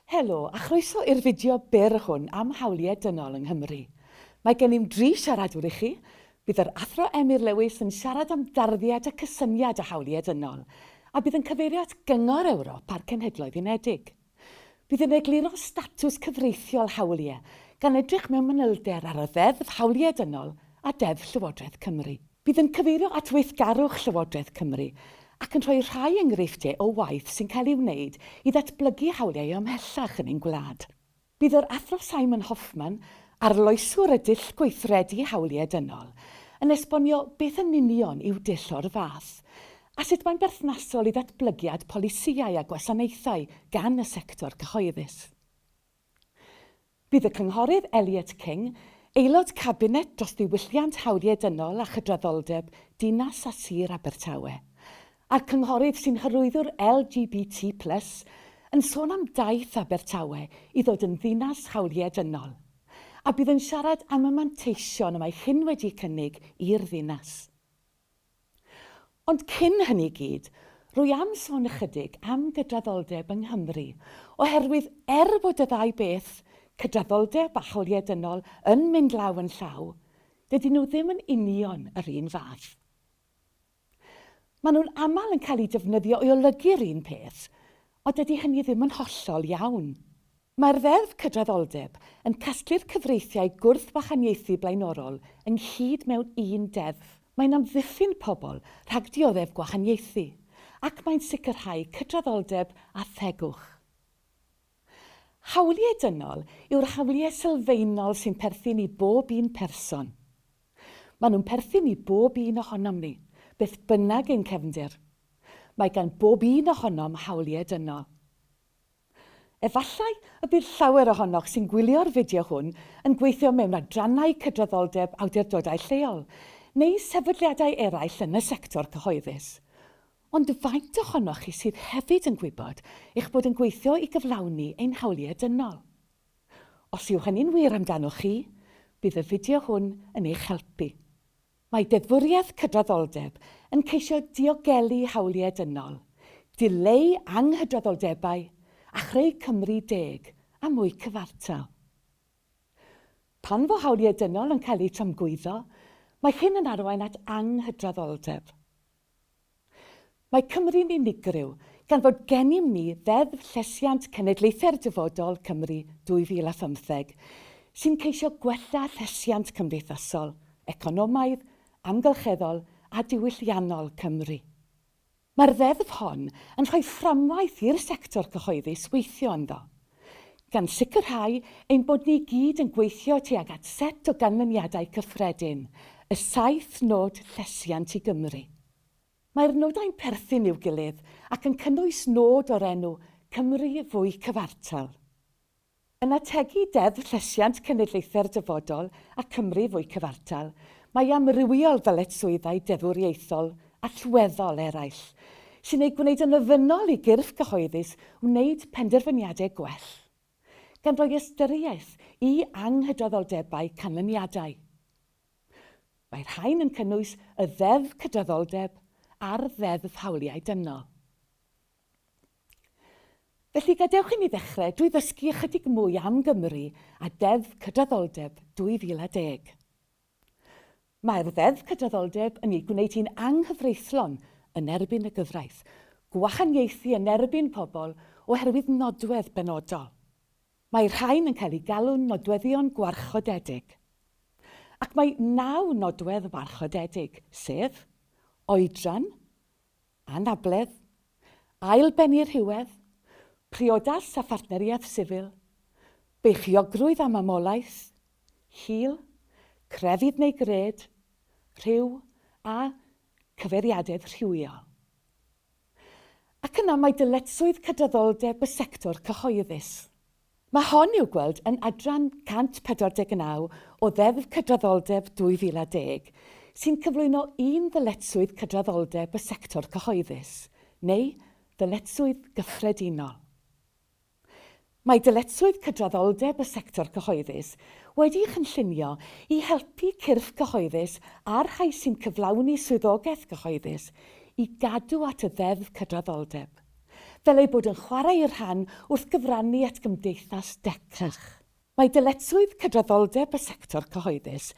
Helo, a chroeso i'r fideo byr hwn am hawliau dynol yng Nghymru. Mae gen i'n 3 siaradwr i chi. Bydd yr athro Emyr Lewis yn siarad am darddiad a cysyniad y hawliau dynol, a bydd yn cyfeirio at Gyngor Ewrop a'r Cenhedloedd Unedig. Bydd yn egluro statws cyfreithiol hawliau, gan edrych mewn manylder ar y ddeddf hawliau dynol a deddf Llywodraeth Cymru. Bydd yn cyfeirio at weithgarwch Llywodraeth Cymru ac yn rhoi rhai enghreifftiau o waith sy'n cael ei wneud i ddatblygu hawliau ymhellach yn ein gwlad. Bydd yr athro Simon Hoffman, arloeswr y dull gweithredu hawliau dynol, yn esbonio beth yn union yw dull o'r fath, a sut mae'n berthnasol i ddatblygiad polisïau a gwasanaethau gan y sector cyhoeddus. Bydd y cynghorydd Elliot King, aelod cabinet dros ddiwylliant hawliau dynol a chydraddoldeb Dinas a Sir Abertawe, a'r cynghorydd sy'n hyrwyddwr LGBT+, yn sôn am daith Abertawe i ddod yn ddinas hawliau dynol, a bydd yn siarad am y manteision y mae hyn wedi cynnig i'r ddinas. Ond cyn hynny gyd, rwy am sôn ychydig am gydraddoldeb yng Nghymru, oherwydd bod y ddau beth, cydraddoldeb a hawliau dynol, yn mynd law yn llaw, dydyn nhw ddim yn union yr un fath. Maen nhw'n aml yn cael ei defnyddio i olygu'r un peth, ond dydy hynny ddim yn hollol iawn. Mae'r ddeddf cydraddoldeb yn casglu'r cyfreithiau gwrth-wahaniaethu blaenorol ynghyd mewn un deddf. Mae'n amddiffyn pobl rhag dioddef gwahaniaethu, ac mae'n sicrhau cydraddoldeb a thegwch. Hawliau dynol yw'r hawliau sylfaenol sy'n perthyn i bob un person. Maen nhw'n perthyn i bob un ohonom ni, beth bynnag ein cefndir. Mae gan bob un ohonom hawliau dynol. Efallai y bydd llawer ohonoch sy'n gwylio'r fideo hwn yn gweithio mewn adrannau cydraddoldeb awdurdodau lleol, neu sefydliadau eraill yn y sector cyhoeddus. Ond faint ohonoch chi sydd hefyd yn gwybod eich bod yn gweithio i gyflawni ein hawliau dynol? Os yw hynny'n wir amdanoch chi, bydd y fideo hwn yn eich helpu. Mae deddfwriaeth cydraddoldeb yn ceisio diogelu hawliau dynol, dileu anghydraddoldebau a chreu Cymru deg a mwy cyfartal. Pan fo hawliau dynol yn cael eu tramgwyddo, mae hyn yn arwain at anghydraddoldeb. Mae Cymru'n unigryw gan fod gennym ni ddeddf llesiant Cenedlaethau'r Dyfodol Cymru 2015 sy'n ceisio gwella llesiant cymdeithasol, economaidd, amgylcheddol a diwylliannol Cymru. Mae'r ddeddf hon yn rhoi fframwaith i'r sector cyhoeddus weithio ynddo, gan sicrhau ein bod ni gyd yn gweithio tuag at set o ganlyniadau cyffredin, y 7 nod llesiant i Gymru. Mae'r nodau'n perthyn i'w gilydd ac yn cynnwys nod o'r enw Cymru fwy cyfartal. Yn ategu deddf llesiant Cenedlaethau'r Dyfodol a Cymru fwy cyfartal, mae amrywiol ddyletswyddau deddfwriaethol a llweddol eraill, sy'n ei gwneud yn ofynnol i gyrff cyhoeddus wneud penderfyniadau gwell, gan roi ystyriaeth i anghydraddoldebau canlyniadau. Mae'r rhain yn cynnwys y ddeddf cydraddoldeb a'r ddeddf hawliau dynol. Felly gadewch i ni ddechrau drwy ddysgu ychydig mwy am Gymru a deddf cydraddoldeb 2010. Mae'r ddeddf cydraddoldeb yn ei gwneud hi'n anghyfreithlon yn erbyn y gyfraith, gwahaniaethu yn erbyn pobl oherwydd nodwedd benodol. Mae'r rhain yn cael ei galw'n nodweddion gwarchodedig. Ac mae 9 nodwedd warchodedig, sef oedran, anabledd, ailbennu rhywedd, priodas a phartneriaeth sifil, beichiogrwydd a mamolaeth, hil, crefydd neu gred, rhyw a cyfeiriadau rhywiol. Ac yna mae dyletswydd cydraddoldeb y sector cyhoeddus. Mae hon i'w gweld yn adran 149 o ddeddf cydraddoldeb 2010 sy'n cyflwyno un ddyletswydd cydraddoldeb y sector cyhoeddus, neu ddyletswydd gyffredinol. Mae dyletswydd cydraddoldeb y sector cyhoeddus wedi'i chynllunio i helpu cyrff cyhoeddus a'r rhai sy'n cyflawni swyddogaeth cyhoeddus i gadw at y ddeddf cydraddoldeb. fel ei bod yn chwarae i'r rhan wrth gyfrannu at gymdeithas decach. Mae dyletswydd cydraddoldeb y sector cyhoeddus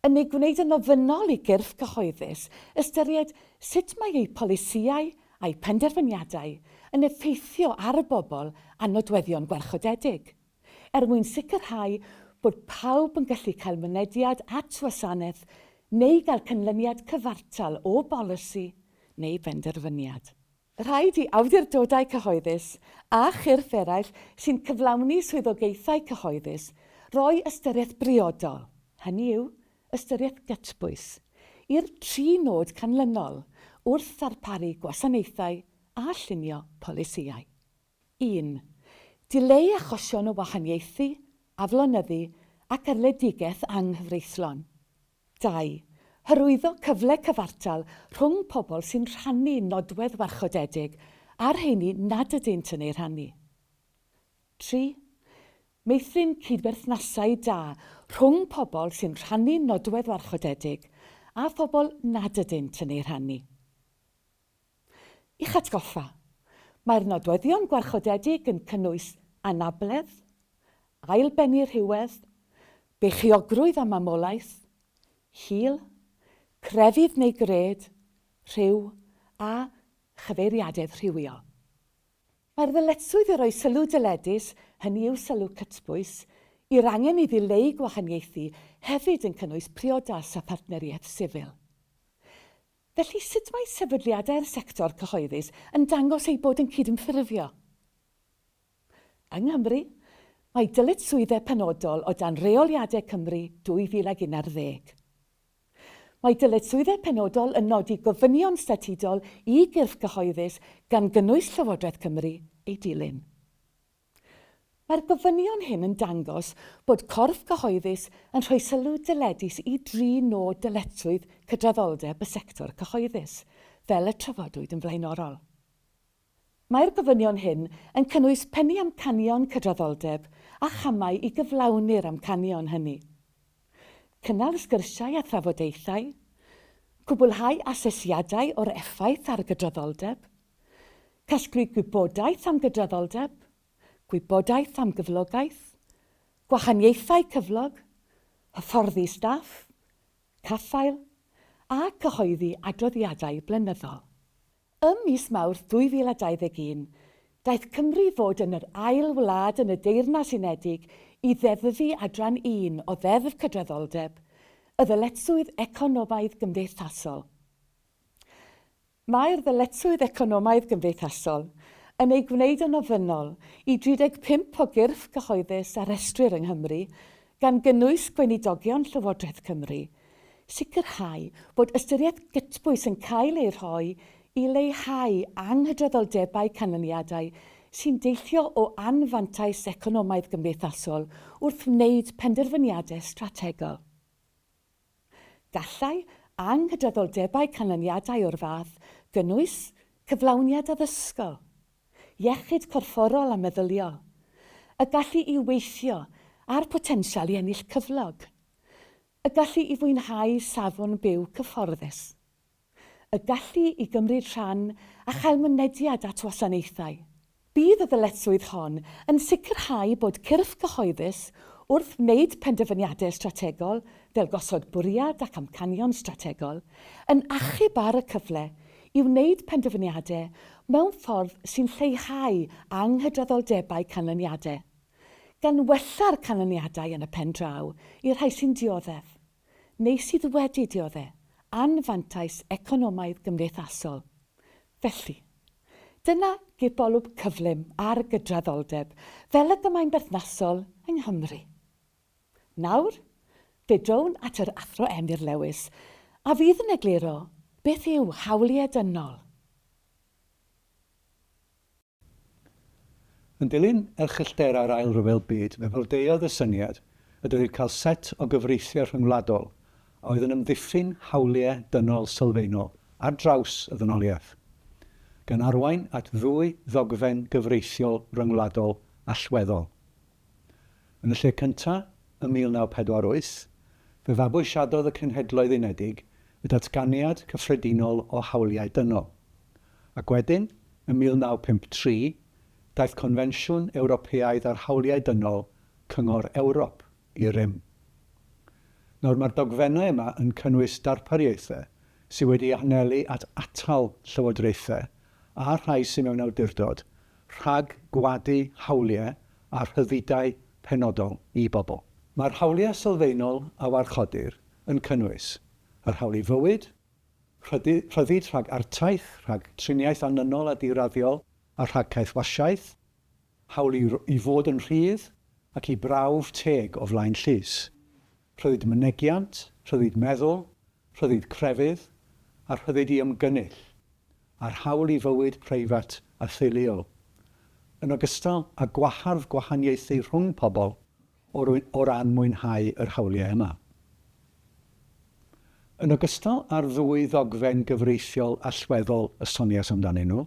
yn ei gwneud yn ofynnol i gyrff cyhoeddus ystyried sut mae ei polisïau a'i penderfyniadau yn effeithio ar y bobl a nodweddion gwarchodedig, mwyn sicrhau bod pawb yn gallu cael mynediad at wasanaeth neu gael cynlyniad cyfartal o bolisi neu benderfyniad. Rhaid i awdurdodau cyhoeddus a chyrff eraill sy'n cyflawni swyddogaethau cyhoeddus roi ystyriaeth briodol, hynny yw ystyriaeth gytbwys, i'r 3 nod canlynol wrth ddarparu gwasanaethau a llunio polisïau. 1. Dileu achosion o wahaniaethu, aflonyddu ac arledigaeth anghyfreithlon. 2. Hyrwyddo cyfle cyfartal rhwng pobl sy'n rhannu nodwedd warchodedig a'r rheini nad ydynt yn ei rhannu. 3. Meithrin cydberthnasau da rhwng pobl sy'n rhannu nodwedd warchodedig a phobl nad ydynt yn ei rhannu. I'ch atgoffa, mae'r nodweddion gwarchodedig yn cynnwys anabledd, ailbennu rhywedd, beichiogrwydd a mamolaeth, hil, crefydd neu gred, rhyw a chyfeiriadau rhywiol. Mae'r ddyletswydd i roi sylw dyledus, hynny yw sylw cytbwys, i'r angen i ddileu gwahaniaethu hefyd yn cynnwys priodas a partneriaeth sifil. Felly sut mae sefydliadau'r sector cyhoeddus yn dangos ei bod yn cydymffurfio? Yng Nghymru, mae dyletswyddau penodol o dan reoliadau Cymru 2011. Mae dyletswyddau penodol yn nodi gofynion statudol i gyrff cyhoeddus gan gynnwys Llywodraeth Cymru ei dilyn. Mae'r gofynion hyn yn dangos bod corff cyhoeddus yn rhoi sylw dyledus i 3 nod dyletswydd cydraddoldeb y sector cyhoeddus, fel y trafodwyd yn flaenorol. Mae'r gofynion hyn yn cynnwys pennu amcanion cydraddoldeb a chamau i gyflawni'r amcanion hynny. Cynnal sgyrsiau a thrafodaethau, cwblhau asesiadau o'r effaith ar gydraddoldeb, casglu gwybodaeth am gydraddoldeb, gwybodaeth am gyflogaeth, gwahaniaethau cyflog, hyfforddi staff, caffael a cyhoeddi adroddiadau blynyddol. Ym mis Mawrth 2021, daeth Cymru fod yn yr ail wlad yn y Deyrnas Unedig i ddefyddu adran 1 o ddeddf cydraddoldeb, y ddyletswydd economaidd gymdeithasol. Mae'r ddyletswydd economaidd gymdeithasol yn ei gwneud yn ofynnol i 35 o gyrff cyhoeddus a restrir yng Nghymru gan gynnwys gweinidogion Llywodraeth Cymru, sicrhau bod ystyriaeth gytbwys yn cael ei rhoi i leihau anghydraddoldebau canlyniadau sy'n deillio o anfantais economaidd gymdeithasol wrth wneud penderfyniadau strategol. Gallai anghydraddoldebau canlyniadau o'r fath gynnwys cyflawniad addysgol, iechyd corfforol a meddyliol, y gallu i weithio a'r potensial i ennill cyflog, y gallu i fwynhau safon byw cyfforddus, y gallu i gymryd rhan a chael mynediad at wasanaethau. Bydd y ddyletswydd hon yn sicrhau bod cyrff cyhoeddus wrth wneud penderfyniadau strategol fel gosod bwriad ac amcanion strategol yn achub ar y cyfle i wneud penderfyniadau mewn ffordd sy'n lleihau anghydraddoldebau canlyniadau, gan wella'r canlyniadau yn y pen draw i'r rhai sy'n dioddef, neu sydd wedi dioddef, anfantais economaidd gymdeithasol. Felly, dyna gibolwg cyflym ar gydraddoldeb fel y gymain berthnasol yng Nghymru. Nawr, fe drown at yr athro Emyr Lewis a fydd yn egluro beth yw hawliau dynol. Yn dilyn erchylltera'r ail ryfel byd, fe flodeuodd y syniad y dylid cael set o gyfreithiau rhyngwladol a oedd yn ymddiffyn hawliau dynol sylfaenol ar draws y ddynoliaeth, gan arwain at ddwy ddogfen gyfreithiol ryngwladol allweddol. Yn y lle cyntaf, ym 1948, fe fabwysiadodd y Cenhedloedd Unedig y datganiad cyffredinol o hawliau dynol, ac wedyn, yn 1953, daeth Confensiwn Ewropeaidd ar Hawliau Dynol Cyngor Ewrop i rym. Nawr mae'r dogfennau yma yn cynnwys darpariaethau sydd wedi anelu at atal llywodraethau a rhai sydd mewn awdurdod rhag gwadu hawliau a rhyddidau penodol i bobl. Mae'r hawliau sylfaenol a warchodir yn cynnwys yr hawl i fywyd, rhyddid rhag artaith, rhag triniaeth anynol a diraddiol a rhag caethwasiaeth, hawl i fod yn rhydd ac i brawf teg o flaen llys, rhyddid mynegiant, rhyddid meddwl, rhyddid crefydd a rhyddid i ymgynnull, a'r hawl i fywyd preifat a theuluol, yn ogystal â gwahardd gwahaniaethu rhwng pobl o ran mwynhau yr hawliau yma. Yn ogystal â'r ddwy ddogfen gyfreithiol allweddol y sonias amdanyn nhw,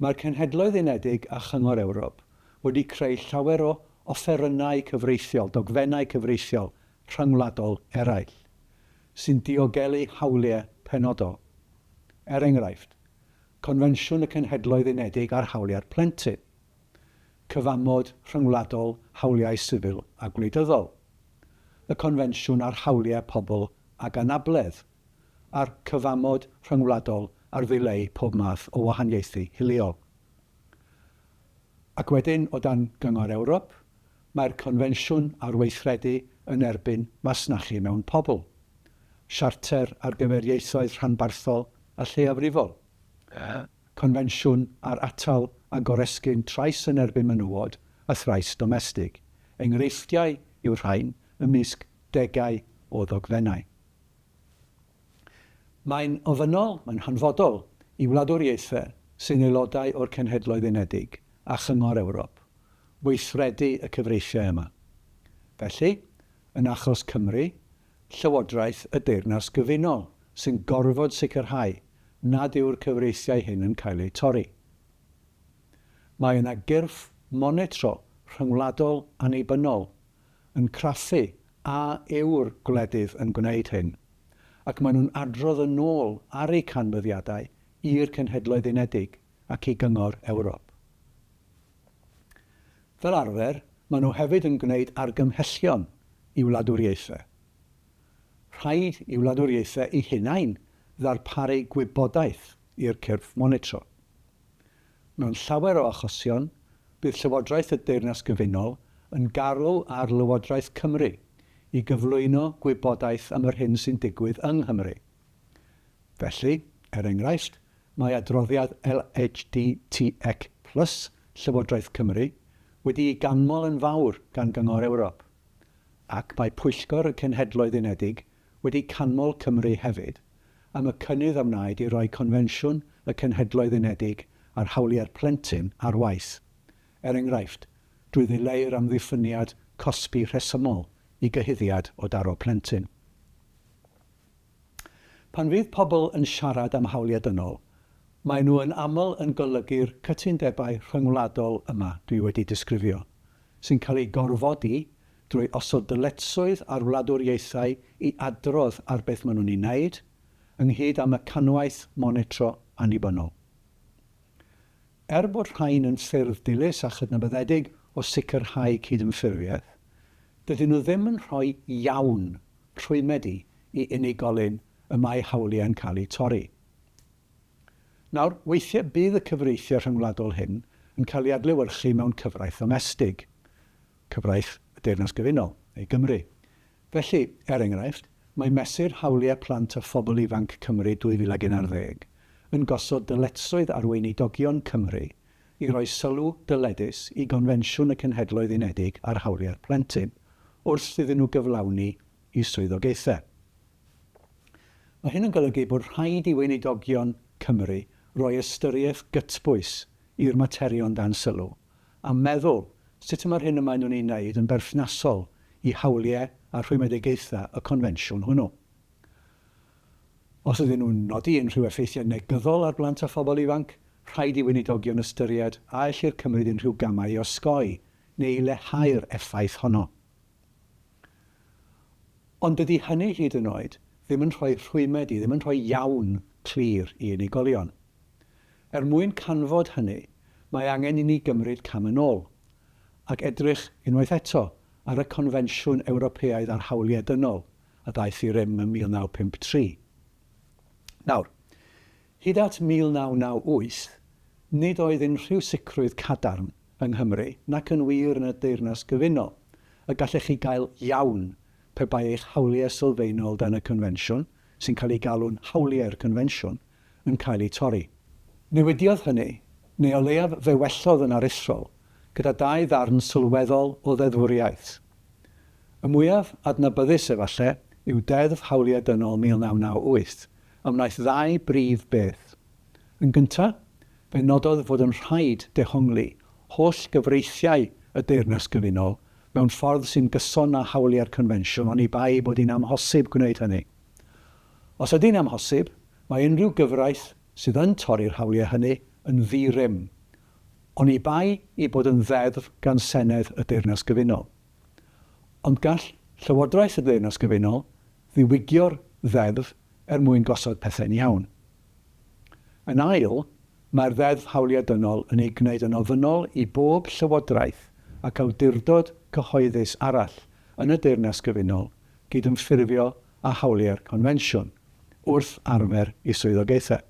mae'r Cenhedloedd Unedig a Chyngor Ewrop wedi creu llawer o offerynnau cyfreithiol, dogfennau cyfreithiol rhyngwladol eraill, sy'n diogelu hawliau penodol. Er enghraifft, Confensiwn y Cenhedloedd Unedig ar hawliau'r plentyn, cyfamod rhyngwladol hawliau sifil a gwleidyddol, y Confensiwn ar hawliau pobl ac anabledd, a'r cyfamod rhyngwladol ar ddileu pob math o wahaniaethu hiliol. Ac wedyn o dan Gyngor Ewrop, mae'r Confensiwn ar weithredu yn erbyn masnachu mewn pobl, siarter ar gyfer ieithoedd rhanbarthol a lleiafrifol, Confensiwn ar atal a goresgyn trais yn erbyn menywod a thrais domestig, enghreifftiau yw'r rhain ymysg degau o ddogfennau. Mae'n ofynol, mae'n hanfodol i wladwriaethau sy'n aelodau o'r Cenhedloedd Unedig a Chyngor Ewrop weithredu y cyfreithiau yma. Felly, yn achos Cymru, Llywodraeth y Deyrnas Gyfunol sy'n gorfod sicrhau nad yw'r cyfreithiau hyn yn cael eu torri. Mae yna gyrff monitro rhyngwladol annibynnol yn craffu a yw'r gwledydd yn gwneud hyn, ac maen nhw'n adrodd yn ôl ar eu canfyddiadau i'r Cenhedloedd Unedig ac i Gyngor Ewrop. Fel arfer, maen nhw hefyd yn gwneud argymhellion i wladwriaethau. Rhaid i wladwriaethau eu hunain ddarparu gwybodaeth i'r cyrff monitro. Mewn llawer o achosion, bydd Llywodraeth y Deyrnas Gyfunol yn garw ar Lywodraeth Cymru i gyflwyno gwybodaeth am yr hyn sy'n digwydd yng Nghymru. Felly, er enghraifft, mae adroddiad LHDTEC+ Llywodraeth Cymru wedi ei ganmol yn fawr gan Gyngor Ewrop, ac mae Pwyllgor y Cenhedloedd Unedig wedi canmol Cymru hefyd am y cynnydd a wnaed i roi Confensiwn y Cenhedloedd Unedig ar hawliau'r plentyn ar waith. Er enghraifft, drwy ddileu'r amddiffyniad cosbi rhesymol i gyhuddiad o daro plentyn. Pan fydd pobl yn siarad am hawliau dynol, mae nhw yn aml yn golygu'r cytundebau rhyngwladol yma dwi wedi disgrifio, sy'n cael ei gorfodi drwy osod dyletswydd ar wladwriaethau i adrodd ar beth maen nhw'n ei wneud, ynghyd â mecanwaith monitro annibynnol. Er bod rhain yn ffyrdd dilys a chydnabyddedig o sicrhau cydymffurfiaeth, dydyn nhw ddim yn rhoi iawn trwymedu i unigolyn y mae hawliau'n cael eu torri. Nawr, weithiau bydd y cyfreithiau rhyngwladol hyn yn cael ei adlewyrchu mewn cyfraith domestig, cyfraith y Deyrnas Gyfunol, neu Gymru. Felly, er enghraifft, mae mesur hawliau plant a phobl ifanc Cymru 2011 yn gosod dyletswydd ar weinidogion Cymru i roi sylw dyledus i Gonfensiwn y Cenhedloedd Unedig ar hawliau'r plentyn, wrth iddyn nhw gyflawni i swyddogaethau. Mae hyn yn golygu bod rhaid i weinidogion Cymru roi ystyriaeth gytbwys i'r materion dan sylw, a meddwl sut mae'r hyn yma nhw'n ei wneud yn berthnasol i hawliau a rhwymedigaethau y Confensiwn hwnnw. Os ydyn nhw'n nodi unrhyw effeithiau negyddol ar blant a phobl ifanc, rhaid i weinidogion ystyried a ellir cymryd unrhyw gamau i osgoi neu i lehau'r effaith honno. Ond dydy hynny hyd yn oed ddim yn rhoi rhwymed i, ddim yn rhoi iawn clir i unigolion. mwyn canfod hynny, mae angen i ni gymryd cam yn ôl ac edrych unwaith eto ar y Confensiwn Ewropeaidd ar Hawliau Dynol a daeth i rym yn 1953. Nawr, hyd at 1998, nid oedd unrhyw sicrwydd cadarn yng Nghymru nac yn wir yn y Deyrnas Gyfunol y gallech chi gael iawn pe bai eich hawliau sylfaenol dan y Confensiwn, sy'n cael ei galw'n hawliau'r Confensiwn, yn cael ei torri. Newidiodd hynny, neu o leiaf fe wellodd yn aruthrol, gyda 2 ddarn sylweddol o ddeddfwriaeth. Y mwyaf adnabyddus efallai yw Deddf Hawliau Dynol 1998, am wnaeth 2 brif beth. Yn gyntaf, fe nododd fod yn rhaid dehongli holl gyfreithiau y Deyrnas Gyfunol mewn ffordd sy'n gyson â hawliau'r Confensiwn, ond i bai bod hi'n amhosib gwneud hynny. Os ydy'n amhosib, mae unrhyw gyfraith sydd yn torri'r hawliau hynny yn ddi-rym, ond i bai i bod yn ddeddf gan Senedd y Deyrnas Gyfunol. Ond gall Llywodraeth y Deyrnas Gyfunol ddiwygio'r ddeddf mwyn gosod pethau'n iawn. Yn ail, mae'r Ddeddf Hawliau Dynol yn ei gwneud yn ofynol i bob llywodraeth ac awdurdod cyhoeddus arall yn y Deyrnas Gyfunol gydymffurfio â hawliau'r Confensiwn wrth arfer i swyddogaethau.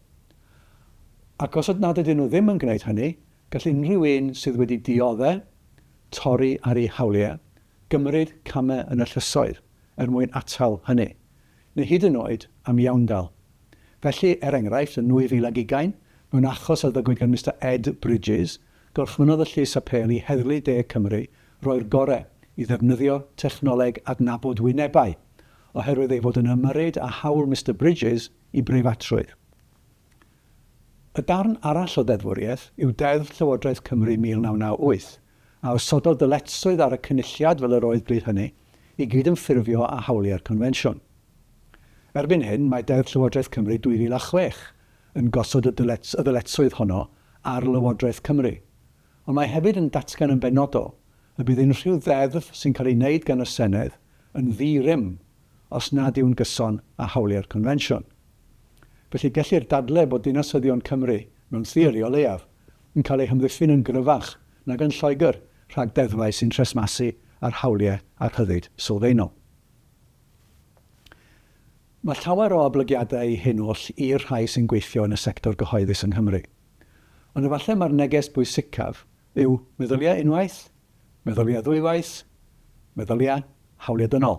Ac os nad ydyn nhw ddim yn gwneud hynny, gall unrhyw un sydd wedi dioddau, torri ar ei hawliau, gymryd camau yn y llysoedd mwyn atal hynny, neu hyd yn oed am iawndal. Felly, enghraifft, yn 2020, mewn achos a ddygwyd gan Mr Ed Bridges, gorchmynodd y llys apel i heddlu De Cymru roi'r gorau i ddefnyddio technoleg adnabod wynebau, oherwydd ei fod yn ymyrryd â hawl Mr Bridges i breifatrwydd. Y darn arall o ddeddfwriaeth yw Deddf Llywodraeth Cymru 1998, a osododd dyletswydd ar y cynulliad fel yr oedd bryd hynny i gydymffurfio â hawliau'r Confensiwn. Erbyn hyn, mae Deddf Llywodraeth Cymru 2006 yn gosod y ddyletswydd honno ar Lywodraeth Cymru, ond mae hefyd yn datgan yn benodol y bydd unrhyw ddeddf sy'n cael ei wneud gan y Senedd yn ddi-rym os nad yw'n gyson â hawliau'r Confensiwn. Felly gellir dadlau bod Dinasyddion Cymru, mewn theori o leiaf, yn cael ei hymddiffyn yn gryfach nag yn Lloegr rhag deddfau sy'n tresmasu ar hawliau a rhyddid sylfaenol. Mae llawer o oblygiadau hyn oll i'r rhai sy'n gweithio yn y sector gyhoeddus yng Nghymru. Ond efallai mae'r neges bwysicaf yw meddyliau unwaith, meddyliau ddwywaith, meddyliau hawliau dynol.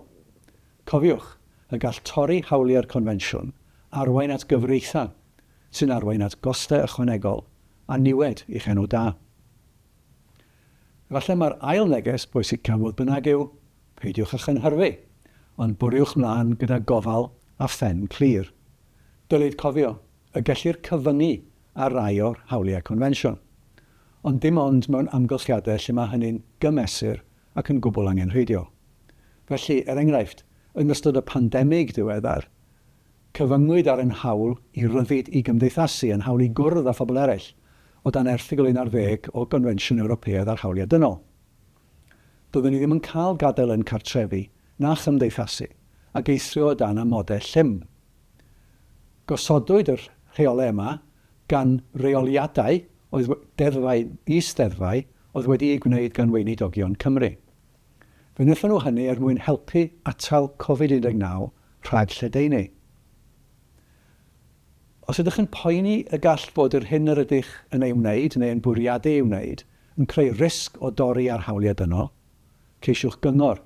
Cofiwch, y gall torri hawliau'r Confensiwn arwain at gyfreithau sy'n arwain at gostau ychwanegol a niwed i'ch enw da. Efallai mae'r ail neges bwysicaf fodd bynnag yw peidiwch â chynhyrfu, ond bwriwch mlaen gyda gofal a phen clir. Dylid cofio y gellir cyfyngu ar rai o'r hawliau Confensiwn, ond dim ond mewn amgylchiadau lle mae hynny'n gymesur ac yn gwbl angenrheidiol. Felly, enghraifft, yn ystod y pandemig diweddar, cyfyngwyd ar yn hawl i ryddid i gymdeithasu yn hawl i gwrdd â phobl eraill o dan erthygl 11 o Gonfensiwn Ewropeaidd ar Hawliau Dynol. Doeddwn ni ddim yn cael gadael yn cartrefi na chymdeithasu ac eithrio o dan amodau llym. Gosodwyd yr rheolau yma gan reoliadau is-deddfau oedd wedi ei gwneud gan weinidogion Cymru. Fe wnaethon nhw hynny mwyn helpu atal Covid-19 rhag lledaenu. Os ydych yn poeni y gall bod yr hyn yr ydych yn ei wneud neu yn bwriadu ei wneud yn creu risg o dorri ar hawliau dynol, ceisiwch gyngor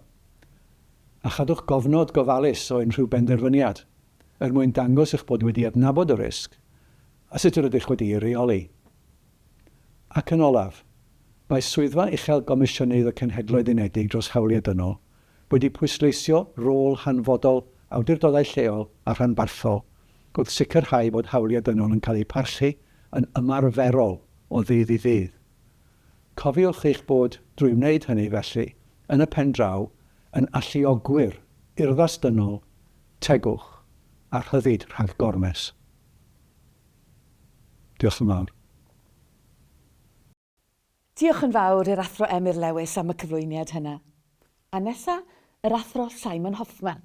a chadwch gofnod gofalus o unrhyw benderfyniad mwyn dangos eich bod wedi adnabod y risg a sut yr ydych wedi ei reoli. Ac yn olaf, mae swyddfa uchel Gomisiynydd y Cenhedloedd Unedig dros hawliau dynol wedi pwysleisio rôl hanfodol awdurdodau lleol a rhanbarthol wrth sicrhau bod hawliau dynol yn cael eu parchu yn ymarferol o ddydd i ddydd. Cofiwch eich bod drwy wneud hynny felly yn y pen draw yn alluogwyr urddas dynol, tegwch a rhyddid rhag gormes. Diolch yn fawr. Diolch yn fawr i'r athro Emyr Lewis am y cyflwyniad hynna. A nesa, yr athro Simon Hoffman.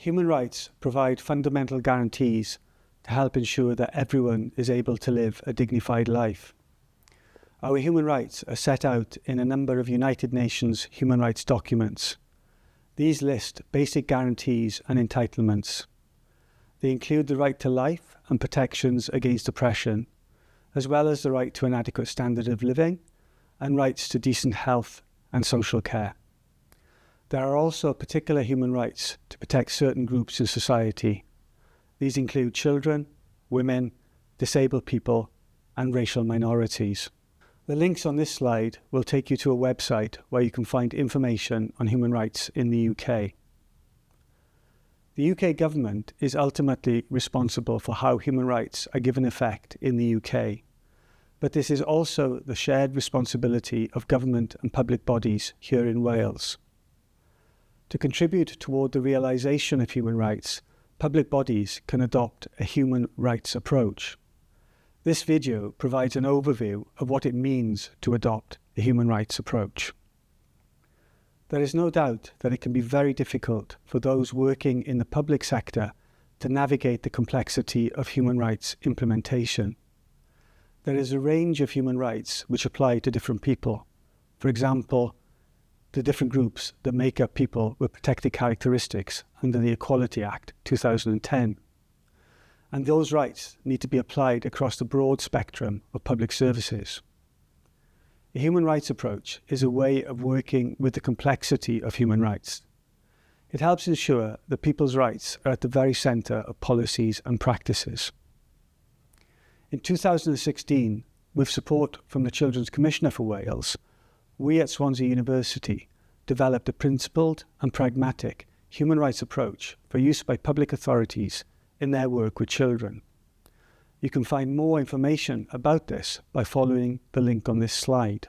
Human rights provide fundamental guarantees to help ensure that everyone is able to live a dignified life. Our human rights are set out in a number of United Nations human rights documents. These list basic guarantees and entitlements. They include the right to life and protections against oppression, as well as the right to an adequate standard of living and rights to decent health and social care. There are also particular human rights to protect certain groups in society. These include children, women, disabled people, and racial minorities. The links on this slide will take you to a website where you can find information on human rights in the UK. The UK government is ultimately responsible for how human rights are given effect in the UK, but this is also the shared responsibility of government and public bodies here in Wales. To contribute toward the realisation of human rights, public bodies can adopt a human rights approach. This video provides an overview of what it means to adopt a human rights approach. There is no doubt that it can be very difficult for those working in the public sector to navigate the complexity of human rights implementation. There is a range of human rights which apply to different people. For example, the different groups that make up people with protected characteristics under the Equality Act 2010. And those rights need to be applied across the broad spectrum of public services. A human rights approach is a way of working with the complexity of human rights. It helps ensure that people's rights are at the very centre of policies and practices. In 2016, with support from the Children's Commissioner for Wales, we at Swansea University developed a principled and pragmatic human rights approach for use by public authorities in their work with children. You can find more information about this by following the link on this slide.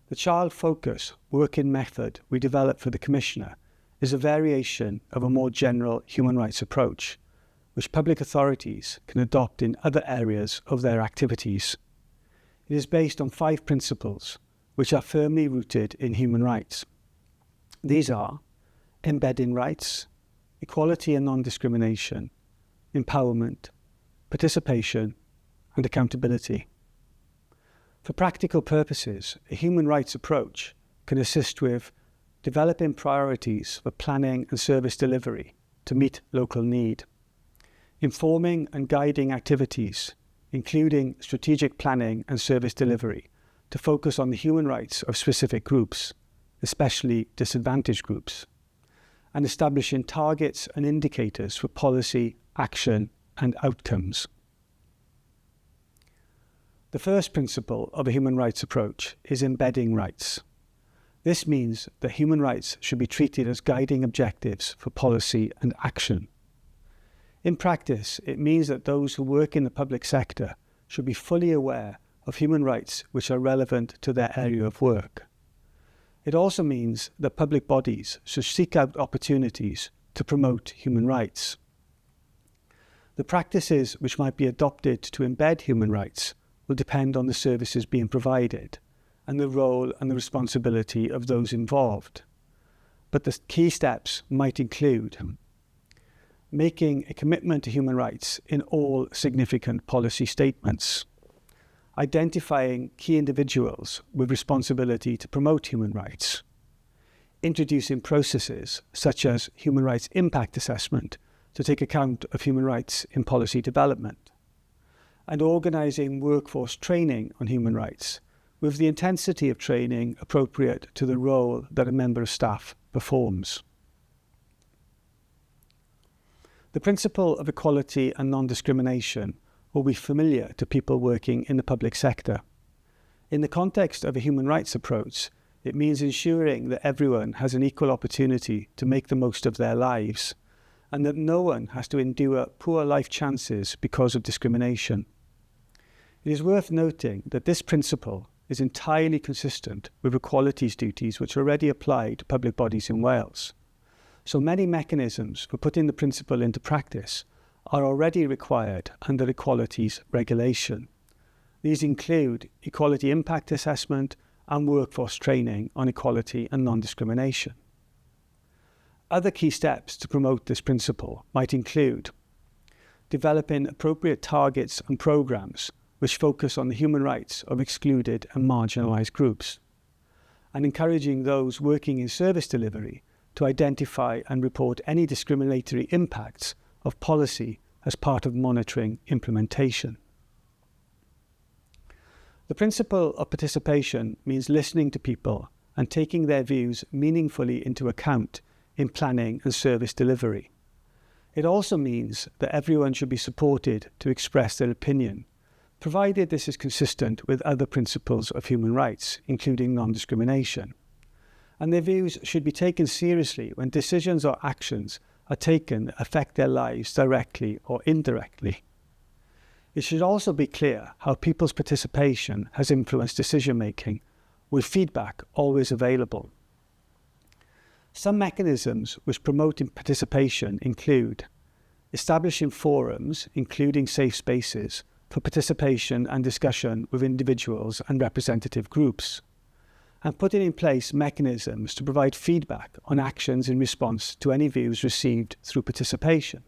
The child focus working method we developed for the Commissioner is a variation of a more general human rights approach, which public authorities can adopt in other areas of their activities. It is based on 5 principles, which are firmly rooted in human rights. These are embedding rights, equality and non-discrimination, empowerment, participation, and accountability. For practical purposes, a human rights approach can assist with developing priorities for planning and service delivery to meet local need, informing and guiding activities, including strategic planning and service delivery, to focus on the human rights of specific groups, especially disadvantaged groups, and establishing targets and indicators for policy, action, and outcomes. The first principle of a human rights approach is embedding rights. This means that human rights should be treated as guiding objectives for policy and action. In practice, it means that those who work in the public sector should be fully aware of human rights which are relevant to their area of work. It also means that public bodies should seek out opportunities to promote human rights. The practices which might be adopted to embed human rights will depend on the services being provided and the role and the responsibility of those involved. But the key steps might include making a commitment to human rights in all significant policy statements, identifying key individuals with responsibility to promote human rights, introducing processes such as human rights impact assessment to take account of human rights in policy development, and organising workforce training on human rights with the intensity of training appropriate to the role that a member of staff performs. The principle of equality and non-discrimination will be familiar to people working in the public sector. In the context of a human rights approach, it means ensuring that everyone has an equal opportunity to make the most of their lives, and that no one has to endure poor life chances because of discrimination. It is worth noting that this principle is entirely consistent with equalities duties which already apply to public bodies in Wales. So many mechanisms for putting the principle into practice are already required under equalities regulation. These include equality impact assessment and workforce training on equality and non-discrimination. Other key steps to promote this principle might include developing appropriate targets and programs which focus on the human rights of excluded and marginalised groups, and encouraging those working in service delivery to identify and report any discriminatory impacts of policy as part of monitoring implementation. The principle of participation means listening to people and taking their views meaningfully into account in planning and service delivery. It also means that everyone should be supported to express their opinion, provided this is consistent with other principles of human rights, including non-discrimination. And their views should be taken seriously when decisions or actions are taken that affect their lives directly or indirectly. It should also be clear how people's participation has influenced decision-making, with feedback always available. Some mechanisms which promote participation include establishing forums, including safe spaces, for participation and discussion with individuals and representative groups, and putting in place mechanisms to provide feedback on actions in response to any views received through participation.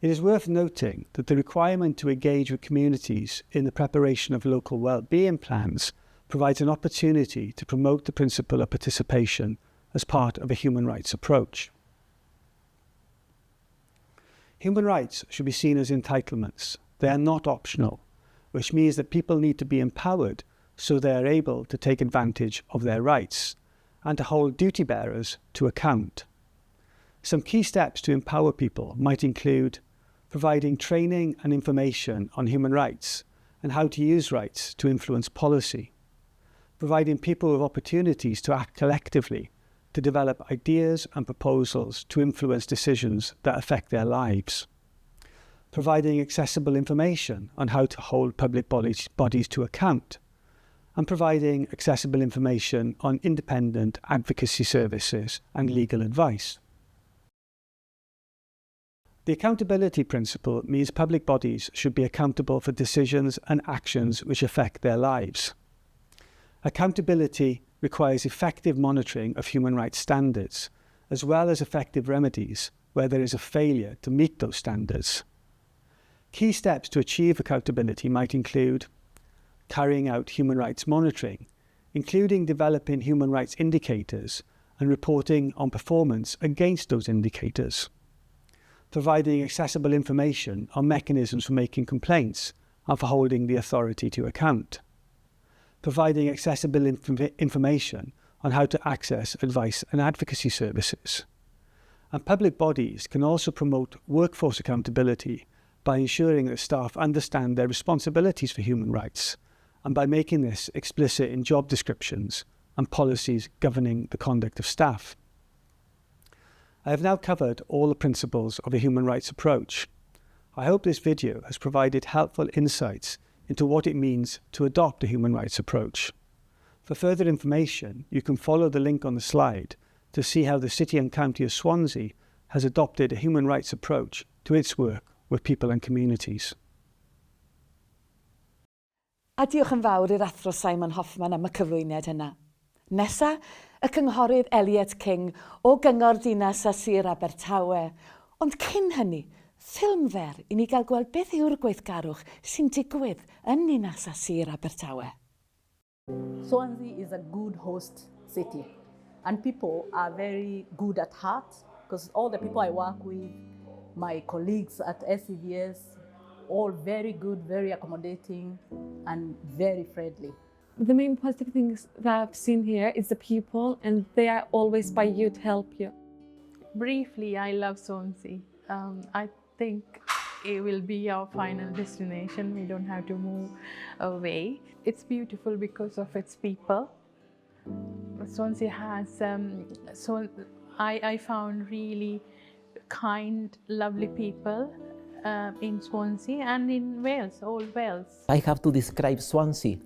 It is worth noting that the requirement to engage with communities in the preparation of local well-being plans provides an opportunity to promote the principle of participation as part of a human rights approach. Human rights should be seen as entitlements. They are not optional, which means that people need to be empowered so they are able to take advantage of their rights and to hold duty bearers to account. Some key steps to empower people might include providing training and information on human rights and how to use rights to influence policy, providing people with opportunities to act collectively, to develop ideas and proposals to influence decisions that affect their lives, providing accessible information on how to hold public bodies to account, and providing accessible information on independent advocacy services and legal advice. The accountability principle means public bodies should be accountable for decisions and actions which affect their lives. Accountability requires effective monitoring of human rights standards, as well as effective remedies where there is a failure to meet those standards. Key steps to achieve accountability might include carrying out human rights monitoring, including developing human rights indicators and reporting on performance against those indicators, providing accessible information on mechanisms for making complaints and for holding the authority to account, providing accessible information on how to access advice and advocacy services. And public bodies can also promote workforce accountability by ensuring that staff understand their responsibilities for human rights and by making this explicit in job descriptions and policies governing the conduct of staff. I have now covered all the principles of a human rights approach. I hope this video has provided helpful insights into what it means to adopt a human rights approach. For further information, you can follow the link on the slide to see how the City and County of Swansea has adopted a human rights approach to its work with people and communities. A diolch yn fawr i'r athro Simon Hoffman am y cyflwyniad yna. Nesa, y cynghorydd Elliot King o Gyngor Dinas a Sir Abertawe. Ond cyn hynny, ffilm fer i ni gael gweld beth yw'r gweithgarwch sy'n digwydd yn Dinas a Sir Abertawe. Swansea is a good host city and people are very good at heart because all the people I work with, my colleagues at SCVS, all very good, very accommodating and very friendly. The main positive things that I've seen here is the people, and they are always by you to help you. Briefly, I love Swansea. I think it will be our final destination. We don't have to move away. It's beautiful because of its people. Swansea has, I found really kind, lovely people in Swansea and in Wales, old Wales. I have to describe Swansea.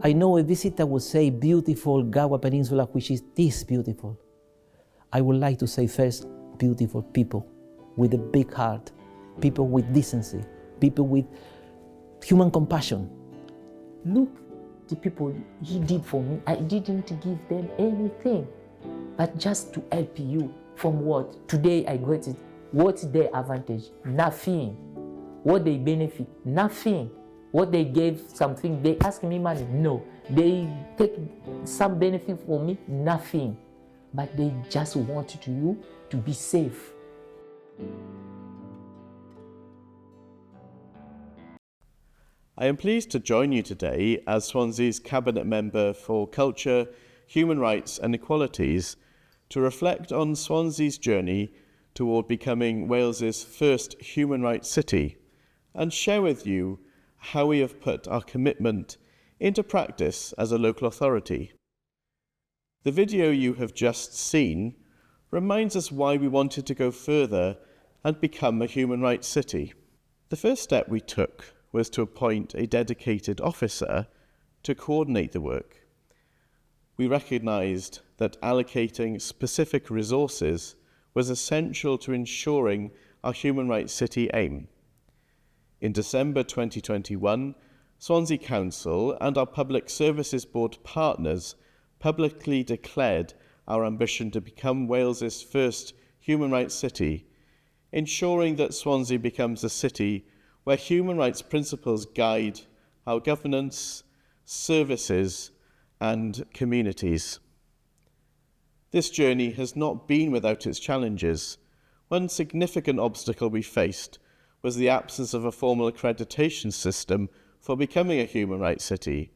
I know a visitor would say beautiful Gower Peninsula, which is this beautiful. I would like to say first, beautiful people with a big heart, people with decency, people with human compassion. Look, the people he did for me, I didn't give them anything, but just to help you from what? Today I got it What's their advantage? Nothing. What they benefit? Nothing. What they gave something, they ask me money? No. They take some benefit for me? Nothing. But they just want you to be safe. I am pleased to join you today as Swansea's Cabinet Member for Culture, Human Rights and Equalities to reflect on Swansea's journey toward becoming Wales's first human rights city and share with you how we have put our commitment into practice as a local authority. The video you have just seen reminds us why we wanted to go further and become a human rights city. The first step we took was to appoint a dedicated officer to coordinate the work. We recognised that allocating specific resources was essential to ensuring our human rights city aim. In December 2021, Swansea Council and our Public Services Board partners publicly declared our ambition to become Wales's first human rights city, ensuring that Swansea becomes a city where human rights principles guide our governance, services, and communities. This journey has not been without its challenges. One significant obstacle we faced was the absence of a formal accreditation system for becoming a human rights city.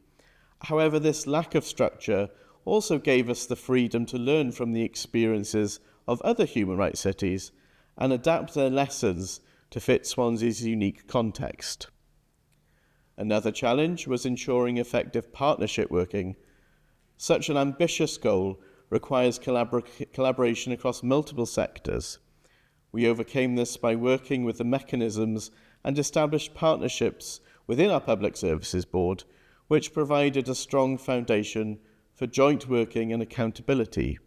However, this lack of structure also gave us the freedom to learn from the experiences of other human rights cities and adapt their lessons to fit Swansea's unique context. Another challenge was ensuring effective partnership working. Such an ambitious goal requires collaboration across multiple sectors. We overcame this by working with the mechanisms and established partnerships within our Public Services Board, which provided a strong foundation for joint working and accountability.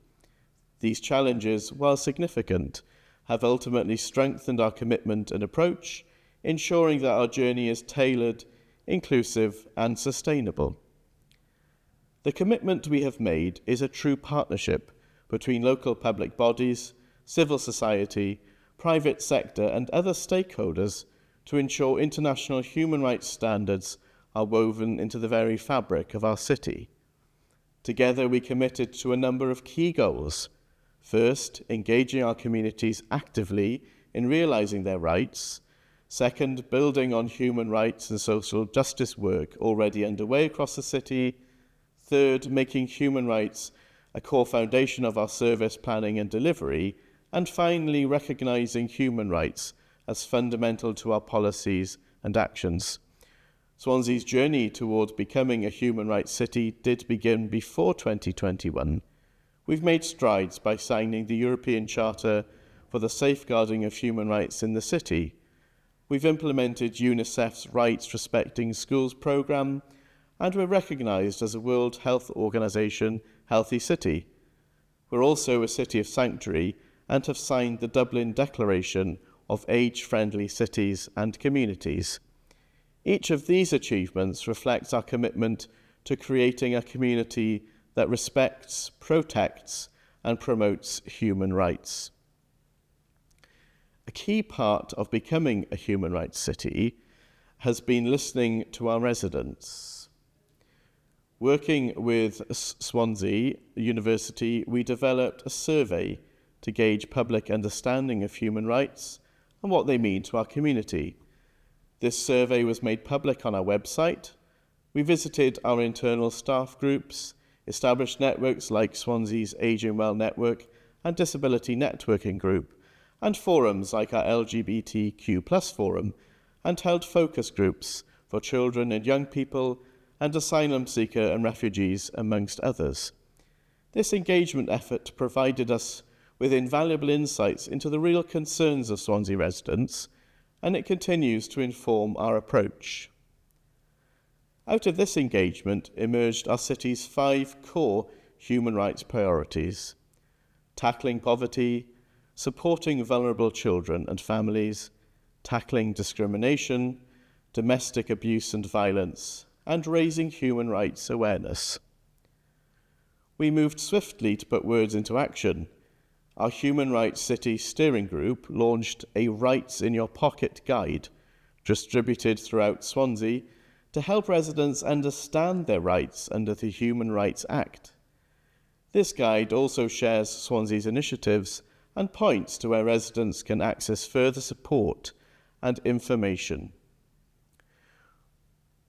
These challenges, while significant, have ultimately strengthened our commitment and approach, ensuring that our journey is tailored, inclusive, and sustainable. The commitment we have made is a true partnership between local public bodies, civil society, private sector, and other stakeholders to ensure international human rights standards are woven into the very fabric of our city. Together, we committed to a number of key goals. First, engaging our communities actively in realising their rights. Second, building on human rights and social justice work already underway across the city. Third, making human rights a core foundation of our service planning and delivery. And finally, recognising human rights as fundamental to our policies and actions. Swansea's journey towards becoming a human rights city did begin before 2021. We've made strides by signing the European Charter for the Safeguarding of Human Rights in the City. We've implemented UNICEF's Rights Respecting Schools programme, and we're recognised as a World Health Organization healthy city. We're also a city of sanctuary and have signed the Dublin Declaration of Age-Friendly Cities and Communities. Each of these achievements reflects our commitment to creating a community that respects, protects, and promotes human rights. A key part of becoming a human rights city has been listening to our residents. Working with Swansea University, we developed a survey to gauge public understanding of human rights and what they mean to our community. This survey was made public on our website. We visited our internal staff groups, established networks like Swansea's Ageing Well Network and Disability Networking Group, and forums like our LGBTQ+ forum, and held focus groups for children and young people and asylum seeker and refugees, amongst others. This engagement effort provided us with invaluable insights into the real concerns of Swansea residents, and it continues to inform our approach. Out of this engagement emerged our city's 5 core human rights priorities: tackling poverty, supporting vulnerable children and families, tackling discrimination, domestic abuse and violence, and raising human rights awareness. We moved swiftly to put words into action. our Human Rights City Steering Group launched a Rights in Your Pocket guide, distributed throughout Swansea, to help residents understand their rights under the Human Rights Act. This guide also shares Swansea's initiatives and points to where residents can access further support and information.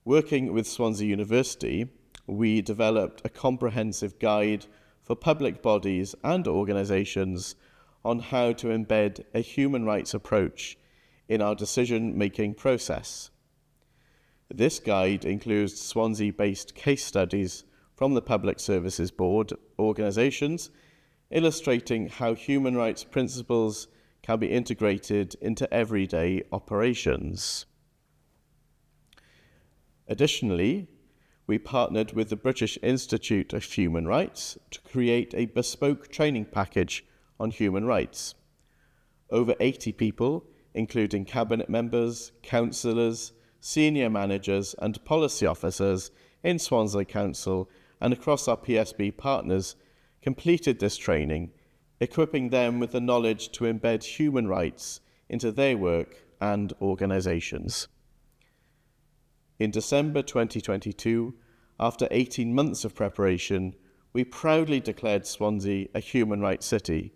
Working with Swansea University, we developed a comprehensive guide for public bodies and organisations on how to embed a human rights approach in our decision-making process. This guide includes Swansea-based case studies from the Public Services Board organisations, illustrating how human rights principles can be integrated into everyday operations. Additionally, we partnered with the British Institute of Human Rights to create a bespoke training package on human rights. Over 80 people, including cabinet members, councillors, senior managers and policy officers in Swansea Council and across our PSB partners, completed this training, equipping them with the knowledge to embed human rights into their work and organisations. In December 2022, after 18 months of preparation, we proudly declared Swansea a human rights city.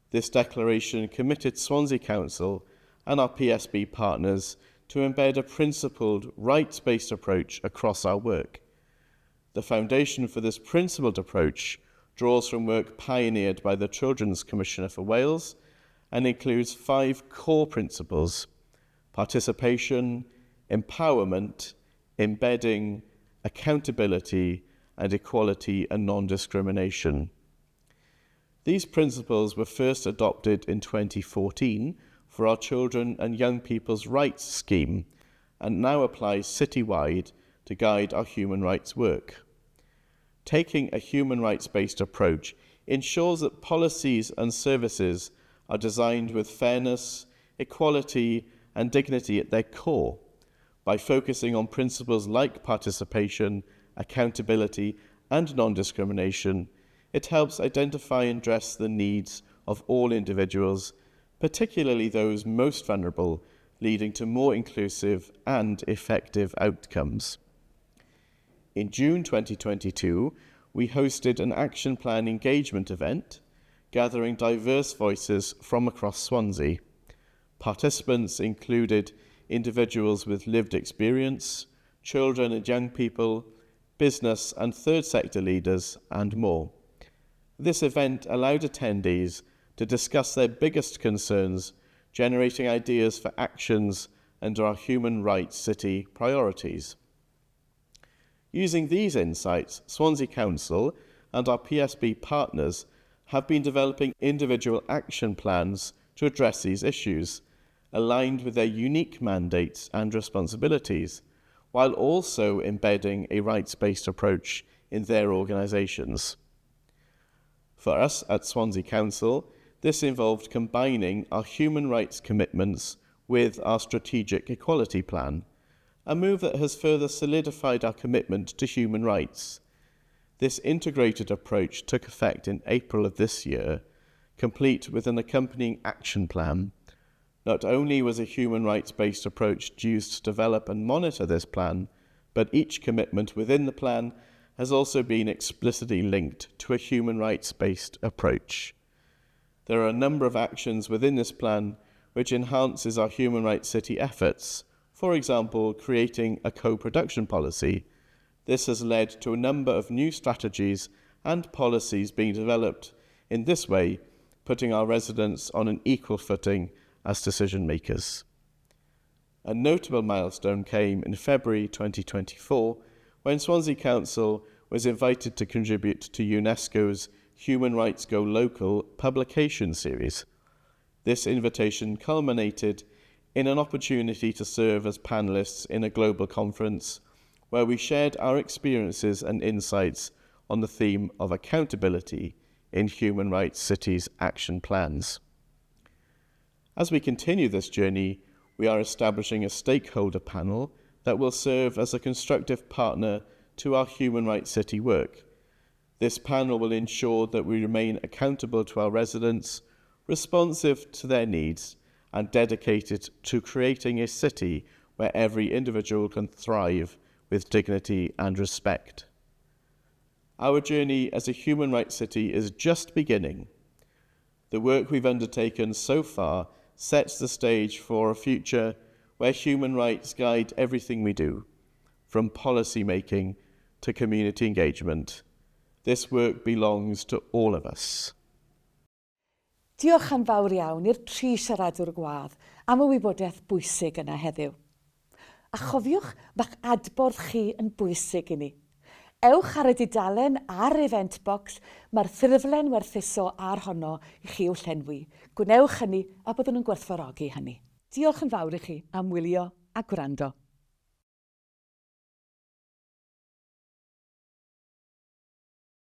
This declaration committed Swansea Council and our PSB partners to embed a principled, rights-based approach across our work. The foundation for this principled approach draws from work pioneered by the Children's Commissioner for Wales and includes 5 core principles: participation, empowerment, embedding, accountability, and equality and non-discrimination. These principles were first adopted in 2014 for our Children and Young People's Rights Scheme and now applies citywide to guide our human rights work. Taking a human rights-based approach ensures that policies and services are designed with fairness, equality, and dignity at their core, by focusing on principles like participation, accountability, and non-discrimination. It helps identify and address the needs of all individuals, particularly those most vulnerable, leading to more inclusive and effective outcomes. In June 2022, we hosted an action plan engagement event, gathering diverse voices from across Swansea. Participants included individuals with lived experience, children and young people, business and third sector leaders, and more. This event allowed attendees to discuss their biggest concerns, generating ideas for actions under our Human Rights City priorities. Using these insights, Swansea Council and our PSB partners have been developing individual action plans to address these issues, aligned with their unique mandates and responsibilities, while also embedding a rights-based approach in their organisations. For us at Swansea Council, this involved combining our human rights commitments with our strategic equality plan, a move that has further solidified our commitment to human rights. This integrated approach took effect in April of this year, complete with an accompanying action plan. Not only was a human rights-based approach used to develop and monitor this plan, but each commitment within the plan has also been explicitly linked to a human rights-based approach. There are a number of actions within this plan which enhances our Human Rights City efforts. For example, creating a co-production policy. This has led to a number of new strategies and policies being developed in this way, putting our residents on an equal footing as decision makers. A notable milestone came in February 2024 when Swansea Council was invited to contribute to UNESCO's Human Rights Go Local publication series. This invitation culminated in an opportunity to serve as panellists in a global conference where we shared our experiences and insights on the theme of accountability in Human Rights Cities action plans. As we continue this journey, we are establishing a stakeholder panel that will serve as a constructive partner to our Human Rights City work. This panel will ensure that we remain accountable to our residents, responsive to their needs, and dedicated to creating a city where every individual can thrive with dignity and respect. Our journey as a human rights city is just beginning. The work we've undertaken so far sets the stage for a future where human rights guide everything we do, from policy making to community engagement. This work belongs to all of us. Diolch yn fawr iawn i'r 3 siaradwr gwadd am y wybodaeth bwysig yna heddiw. A chofiwch ma'ch adborth chi yn bwysig i ni. Ewch ar y dudalen a'r event box, mae'r ffurflen werthuso ar honno i chi i'w llenwi. Gwnewch hynny a byddwn yn gwerthfawrogi hynny. Diolch yn fawr i chi am wylio a gwrando.